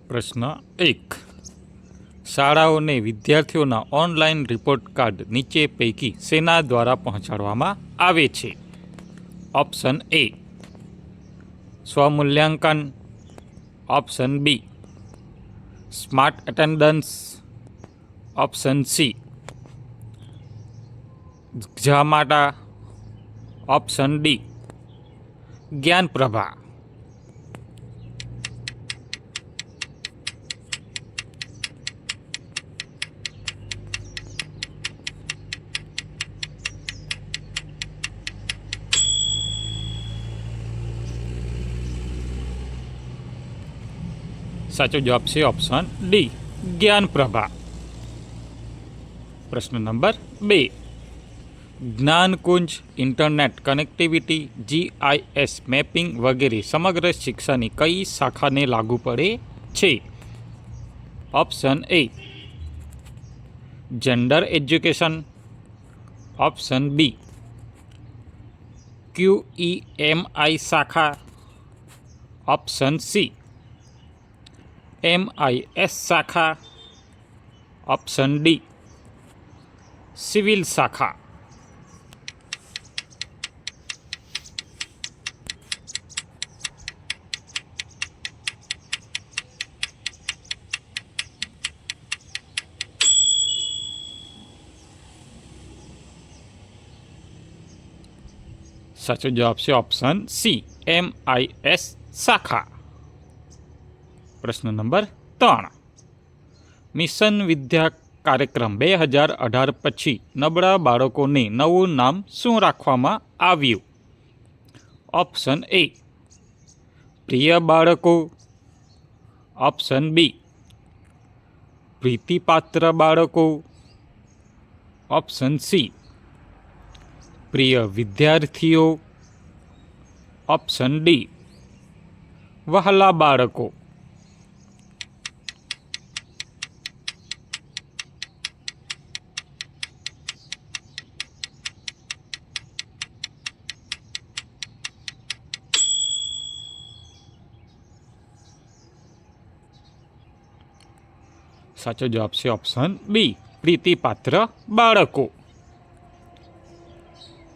પ્રશ્ન 1. શાળાઓને વિદ્યાર્થીઓના ઓનલાઈન રિપોર્ટ કાર્ડ નીચે પૈકી શેના દ્વારા પહોંચાડવામાં આવે છે? ઓપ્શન એ સ્વમૂલ્યાંકન, option B smart attendance, option C ઝામાટા, ઓપ્શન ડી જ્ઞાનપ્રભા. સાચો જવાબ છે ઓપ્શન ડી જ્ઞાનપ્રભા. પ્રશ્ન નંબર 2. Gyankunj, internet connectivity, GIS mapping વગેરે સમગ્ર શિક્ષાની કઈ શાખાને લાગુ પડે છે? Option A gender education, option B QEMI શાખા, ઓપ્શન સી MIS શાખા, ઓપ્શન ડી સિવિલ શાખા. સાચો જવાબ છે ઓપ્શન સી MIS શાખા. પ્રશ્ન નંબર 3. મિશન વિદ્યા કાર્યક્રમ 2018 પછી નબળા બાળકોને નવું નામ શું રાખવામાં આવ્યું? ઓપ્શન એ પ્રિય બાળકો, ઓપ્શન બી પ્રીતિપાત્ર બાળકો, ઓપ્શન સી પ્રિય વિદ્યાર્થીઓ, ઓપ્શન ડી વહાલા બાળકો. સાચો જવાબ છે ઓપ્શન બી પ્રીતિપાત્ર બાળકો.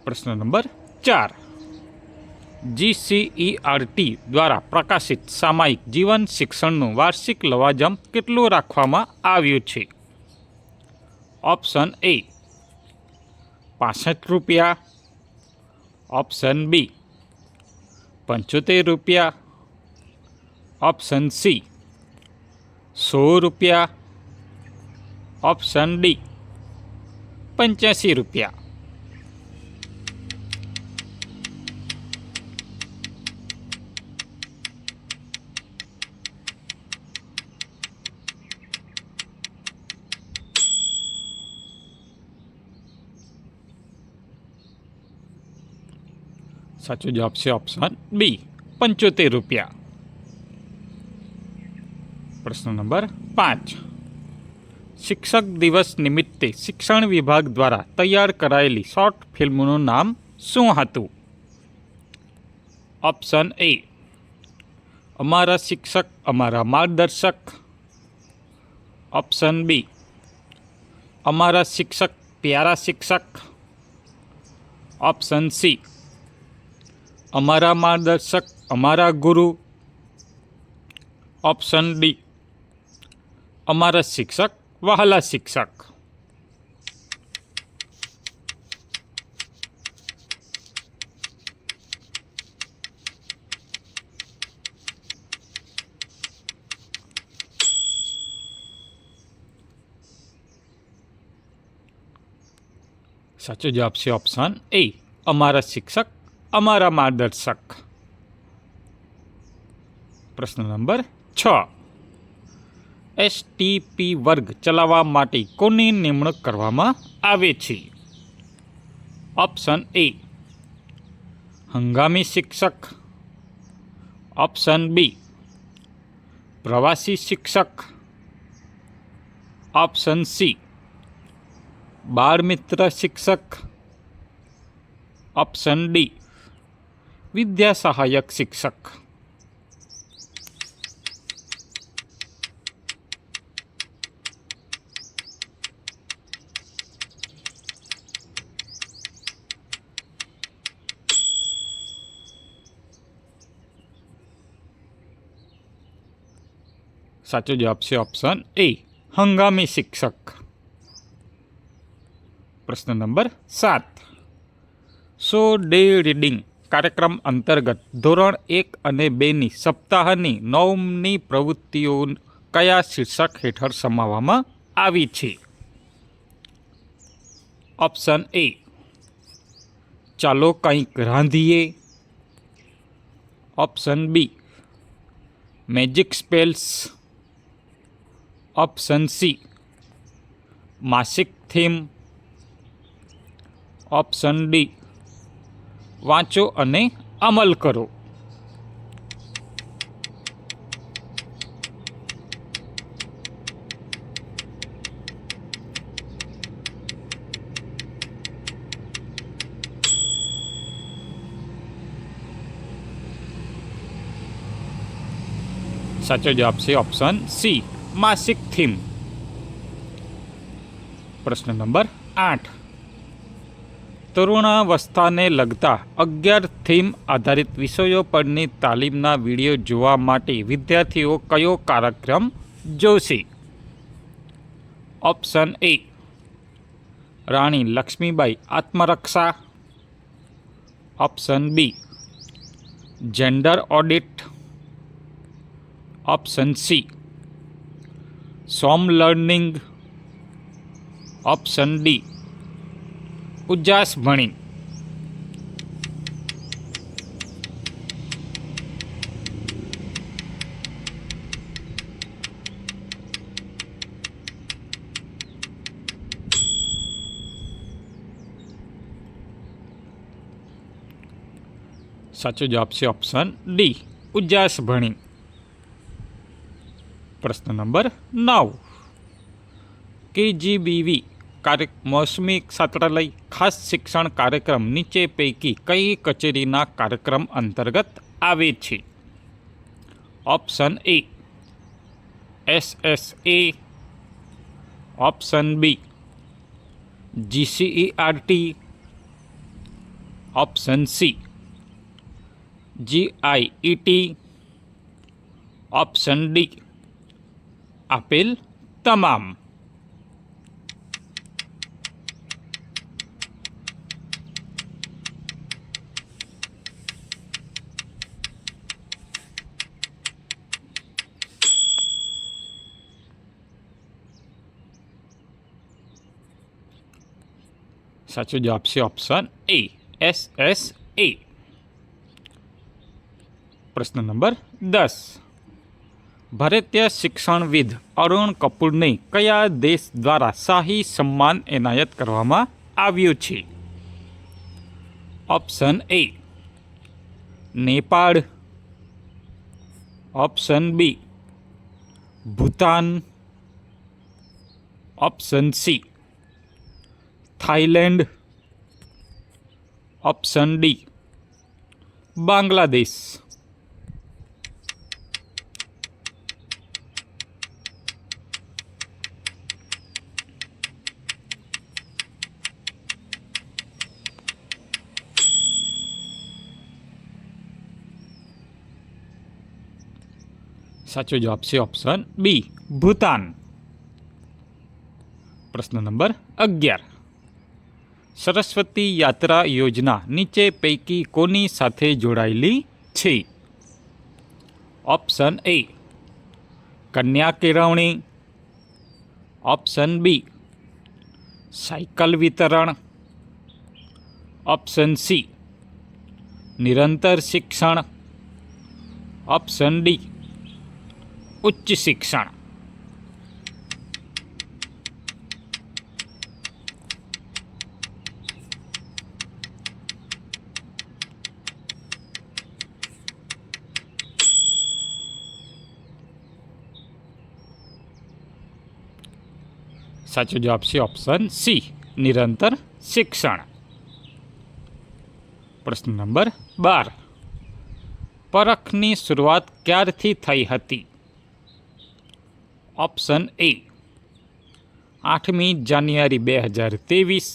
પ્રશ્ન નંબર 4. GCERT દ્વારા પ્રકાશિત સામાયિક જીવન શિક્ષણનું વાર્ષિક લવાજમ કેટલું રાખવામાં આવ્યું છે? ઓપ્શન એ 65 રૂપિયા, ઓપ્શન બી 75 રૂપિયા, ઓપ્શન સી 100 રૂપિયા, ઓપ્શન ડી 85 રૂપિયા. સાચો જવાબ છે ઓપ્શન બી 75 રૂપિયા. પ્રશ્ન નંબર 5. શિક્ષક દિવસ નિમિત્તે શિક્ષણ વિભાગ દ્વારા તૈયાર કરાયેલી શોર્ટ ફિલ્મનું નામ શું હતું? ઓપ્શન એ અમારા શિક્ષક અમારા માર્ગદર્શક, ઓપ્શન બી અમારા શિક્ષક પ્યારા શિક્ષક, ઓપ્શન સી અમારા માર્ગદર્શક અમારા ગુરુ, ઓપ્શન ડી અમારા શિક્ષક વહાલા શિક્ષક. સાચો જવાબ છે ઓપ્શન એ અમારા શિક્ષક અમારા માર્ગદર્શક. પ્રશ્ન નંબર 6. STP વર્ગ ચલાવવા માટે કોની નિમણૂક કરવામાં આવે છે? ઓપ્શન એ હંગામી શિક્ષક, ઓપ્શન બી પ્રવાસી શિક્ષક, ઓપ્શન સી બાળમિત્ર શિક્ષક, ઓપ્શન ડી વિદ્યા સહાયક શિક્ષક. સાચો જવાબ છે ઓપ્શન એ, હંગામી શિક્ષક. પ્રશ્ન નંબર 7. સો ડે રીડિંગ કાર્યક્રમ અંતર્ગત ધોરણ 1 અને 2ની સપ્તાહની 9મી પ્રવૃત્તિઓ કયા શીર્ષક હેઠળ સમાવવામાં આવી છે? ઓપ્શન એ, ચાલો કંઈક રાંધીએ. Option B, magic spells. Option C, માસિક થીમ. ઓપ્શન ડી, વાંચો અને અમલ કરો. સાચો જવાબ છે ઓપ્શન સી, માસિક થીમ. પ્રશ્ન નંબર 8. તરુણાવસ્થાને લગતા 11 થીમ આધારિત વિષયો પરની તાલીમના વિડીયો જોવા માટે વિદ્યાર્થીઓ કયો કાર્યક્રમ જોશે? ઓપ્શન એ, રાણી લક્ષ્મીબાઈ આત્મરક્ષા. Option B, gender audit. Option C, સોમ લર્નિંગ. ઓપ્શન ડી, ઉજાસ ભણી. સાચો જવાબ છે ઓપ્શન ડી, ઉજાસ ભણી. પ્રશ્ન નંબર 9. KGBV મોસમી છાત્રાલય ખાસ શિક્ષણ કાર્યક્રમ નીચે પૈકી કઈ કચેરીના કાર્યક્રમ અંતર્ગત આવે છે? Option A, SSA. Option B, GCERT. Option C, GIET. Option D, આપેલ તમામ. સાચો જવાબ છે ઓપ્શન એ, SSA. પ્રશ્ન નંબર 10. ભારતીય શિક્ષણવિદ અરુણ કપૂરને કયા દેશ દ્વારા શાહી સન્માન એનાયત કરવામાં આવ્યું છે? Option A, Nepal. Option B, Bhutan. Option C, Thailand. Option D, Bangladesh. સાચો જવાબ છે ઓપ્શન બી, ભૂતાન. પ્રશ્ન નંબર 11. સરસ્વતી યાત્રા યોજના નીચે પૈકી કોની સાથે જોડાયેલી છે? ઓપ્શન એ, કન્યા કેળવણી. ઓપ્શન બી, સાયકલ વિતરણ. ઓપ્શન સી, નિરંતર શિક્ષણ. ઓપ્શન ડી, ઉચ્ચ શિક્ષણ. સાચો જવાબ છે ઓપ્શન સી, નિરંતર શિક્ષણ. પ્રશ્ન નંબર 12. પરખની શરૂઆત ક્યારથી થઈ હતી? ઓપ્શન એ, 8મી જાન્યુઆરી 2023.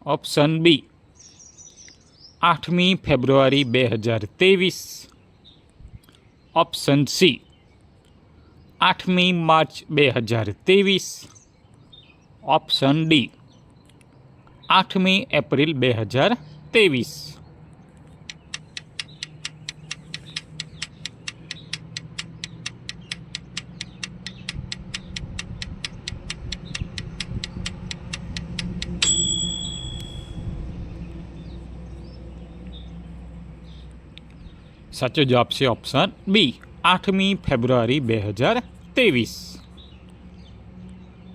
ઓપ્શન બી, 8મી ફેબ્રુઆરી 2023. ઓપ્શન સી, 8મી માર્ચ 2023. ઓપ્શન ડી 8મી એપ્રિલ 2023. સાચો જવાબ છે ઓપ્શન બી 8મી ફેબ્રુઆરી 2023.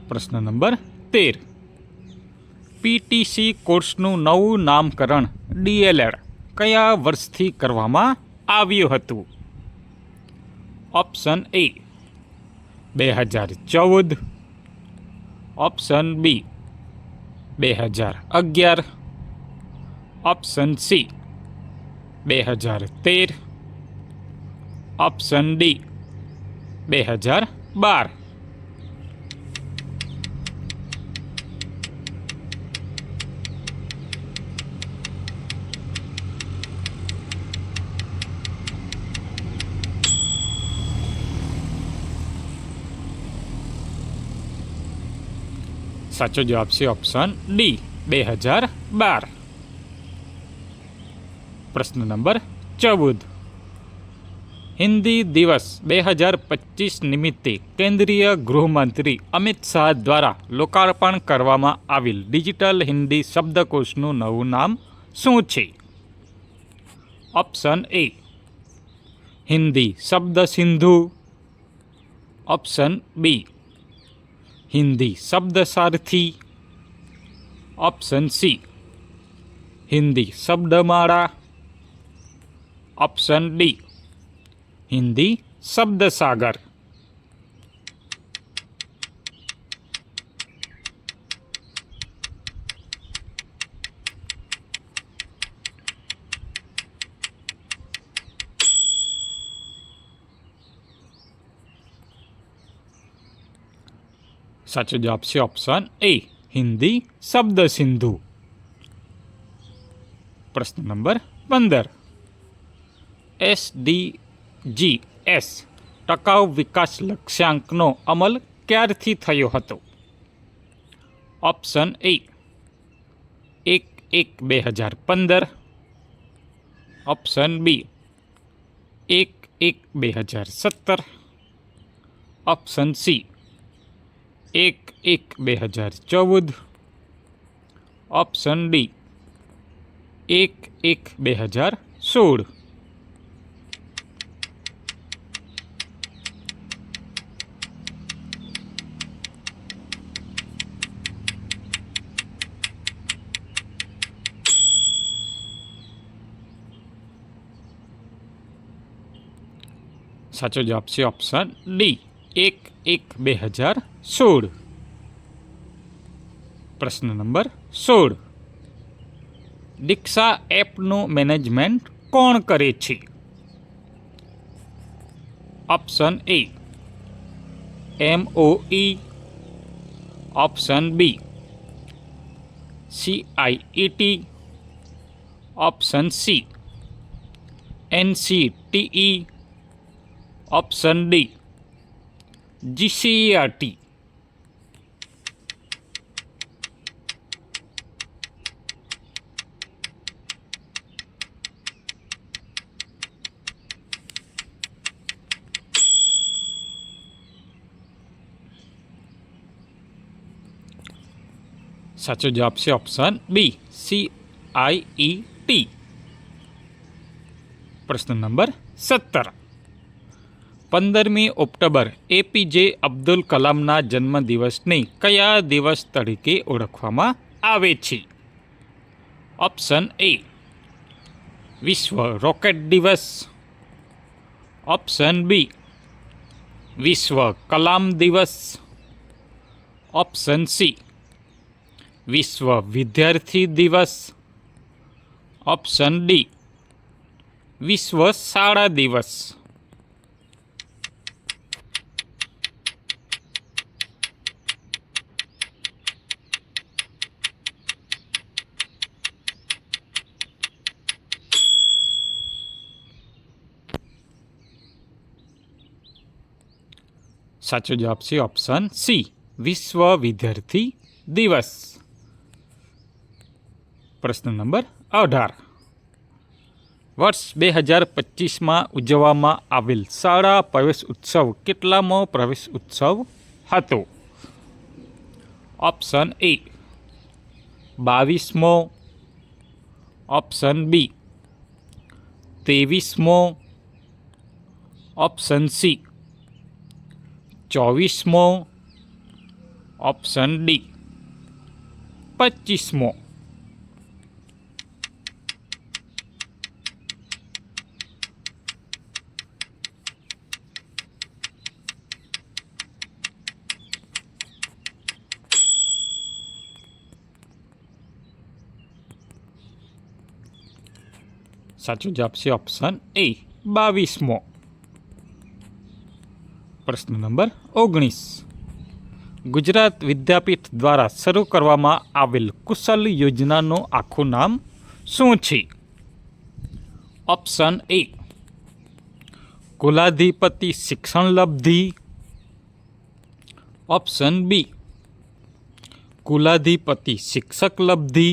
પ્રશ્ન નંબર 13. પીટીસી કોર્સનું નવું નામકરણ ડીએલએડ કયા વર્ષથી કરવામાં આવ્યું હતું? Option A 2014. Option B 2011. Option C 2013. Option D 2012. સાચો જવાબ છે ઓપ્શન ડી 2012. પ્રશ્ન નંબર 14. હિન્દી દિવસ 2025 નિમિત્તે કેન્દ્રીય ગૃહમંત્રી અમિત શાહ દ્વારા લોકાર્પણ કરવામાં આવેલ ડિજિટલ હિન્દી શબ્દકોશનું નવું નામ શું છે? ઓપ્શન એ હિન્દી શબ્દ સિંધુ. ઓપ્શન બી હિન્દી શબ્દ સારથી. ઓપ્શન સી હિન્દી શબ્દમાળા. ઓપ્શન ડી હિન્દી શબ્દસાગર. સાચો જવાબ છે ઓપ્શન એ હિન્દી શબ્દ સિંધુ. પ્રશ્ન નંબર 15. SDGs ટકાઉ વિકાસ લક્ષ્યાંકનો અમલ ક્યારથી થયો હતો? Option A 1/1/2015. Option B 1/1/2017. Option C 1/1/2014. Option D 1/1/2016. સાચો જવાબ છે ઓપ્શન ડી 1/1/2016. પ્રશ્ન નંબર 16. દીક્ષા એપનું મેનેજમેન્ટ કોણ કરે છે? Option A MOE. Option B CIET. Option C NCTE. Option D GCERT. સાચો જવાબ છે ઓપ્શન બી CIET. પ્રશ્ન નંબર 17. 15મી ઓક્ટોબર APJ અબ્દુલ કલામના જન્મદિવસને કયા દિવસ તરીકે ઓળખવામાં આવે છે? ઓપ્શન એ વિશ્વ રોકેટ દિવસ. ઓપ્શન બી વિશ્વ કલામ દિવસ. ઓપ્શન સી વિશ્વ વિદ્યાર્થી દિવસ. ઓપ્શન ડી વિશ્વ શાળા દિવસ. સાચો જવાબ છે ઓપ્શન સી, વિશ્વ વિદ્યાર્થી દિવસ. પ્રશ્ન નંબર 18. વર્ષ 2025માં ઉજવવામાં આવેલ શાળા પ્રવેશ ઉત્સવ કેટલામો પ્રવેશ ઉત્સવ હતો? ઓપ્શન એ 22મો, ઓપ્શન બી 23મો, ઓપ્શન સી 24મો, ઓપ્શન ડી 25મો. સાચો જવાબ છે ઓપ્શન એ 22મો. પ્રશ્ન નંબર 19. ગુજરાત વિદ્યાપીઠ દ્વારા શરૂ કરવામાં આવેલ કુશલ યોજનાનું આખું નામ શું છે? ઓપ્શન એ કુલાધિપતિ શિક્ષણ લબ્ધિ, ઓપ્શન બી કુલાધિપતિ શિક્ષક લબ્ધિ,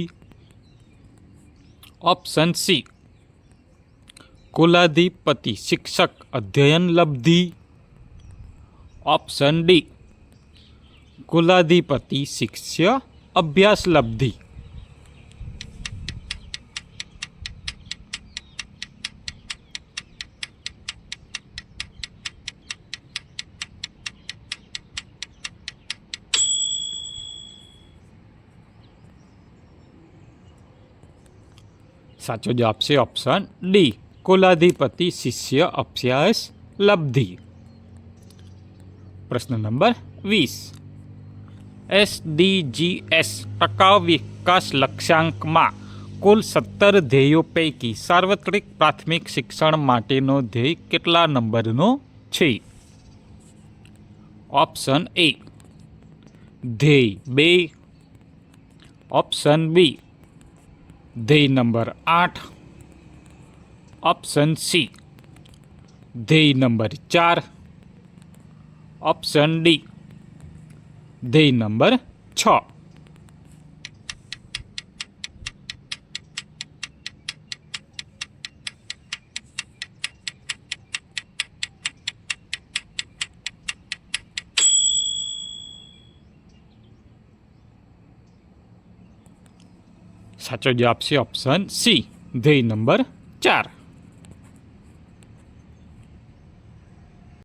ઓપ્શન સી કુલાધિપતિ શિક્ષક અધ્યયન લબ્ધિ, ઓપ્શન ડી કુલાધિપતિ શિષ્ય અભ્યાસ લબ્ધિ. સાચો જવાબ છે ઓપ્શન ડી, કુલાધિપતિ શિષ્ય અભ્યાસ લબ્ધિ. પ્રશ્ન નંબર 20. SDGs ટકાઉ વિકાસ લક્ષ્યાંકમાં કુલ 17 ધ્યેયો પૈકી સાર્વત્રિક પ્રાથમિક શિક્ષણ માટેનો ધ્યેય કેટલા નંબરનો છે? ઓપ્શન એ ધ્યેય 2, ઓપ્શન બી ધ્યેય નંબર 8, ઓપ્શન સી ધ્યેય નંબર 4, ઓપ્શન ડી ધ્યેય નંબર 6. સાચો જવાબ છે ઓપ્શન સી, ધ્યેય નંબર 4.